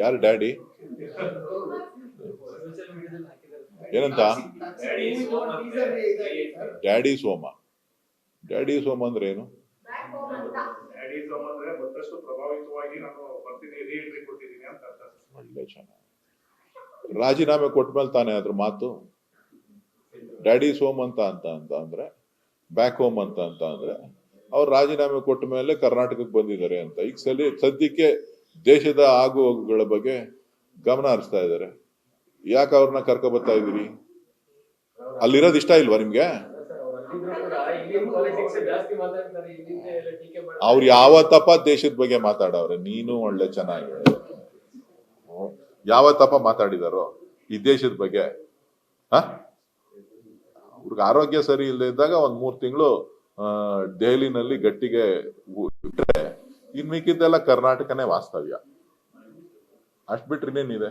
ಯಾರು ಡ್ಯಾಡಿ ಏನಂತ? ಡ್ಯಾಡಿ ಸೋಮ. ಡ್ಯಾಡಿ ಸೋಮ ಅಂದ್ರೆ ಏನು? ಒಳ್ಳೆ ಚೆನ್ನಾಗಿ ರಾಜೀನಾಮೆ ಕೊಟ್ಟ ಮೇಲೆ ತಾನೇ ಅದ್ರ ಮಾತು. ಡ್ಯಾಡಿ ಸೋಮ್ ಅಂತ ಅಂದ್ರೆ ಬ್ಯಾಕ್ ಹೋಮ್ ಅಂತ ಅಂದ್ರೆ ಅವ್ರು ರಾಜೀನಾಮೆ ಕೊಟ್ಟ ಮೇಲೆ ಕರ್ನಾಟಕಕ್ಕೆ ಬಂದಿದ್ದಾರೆ ಅಂತ. ಈಗ ಸದ್ಯಕ್ಕೆ ದೇಶದ ಆಗು ಹೋಗುಗಳ ಬಗ್ಗೆ ಗಮನ ಹರಿಸ್ತಾ ಇದ್ದಾರೆ. ಯಾಕೆ ಅವ್ರನ್ನ ಕರ್ಕೊ ಬರ್ತಾ ಇದೀರಿ? ಅಲ್ಲಿರೋದು ಇಷ್ಟ ಇಲ್ವಾ ನಿಮ್ಗೆ? ಅವ್ರು ಯಾವತ್ತಪ್ಪ ದೇಶದ ಬಗ್ಗೆ ಮಾತಾಡವ್ರೆ? ನೀನು ಒಳ್ಳೆ ಚೆನ್ನಾಗಿ ಯಾವತ್ತಪ್ಪ ಮಾತಾಡಿದಾರೋ ಈ ದೇಶದ ಬಗ್ಗೆ? ಅವ್ರಿಗೆ ಆರೋಗ್ಯ ಸರಿ ಇಲ್ಲದೆ ಇದ್ದಾಗ ಒಂದ್ 3 ತಿಂಗಳು ದೆಹಲಿನಲ್ಲಿ ಗಟ್ಟಿಗೆ ಬಿಟ್ರೆ ಇನ್ ಮಿಕ್ಕಿದ್ದೆಲ್ಲ ಕರ್ನಾಟಕನೇ ವಾಸ್ತವ್ಯ. ಅಷ್ಟ್ ಬಿಟ್ರೆ ಇನ್ನೇನಿದೆ?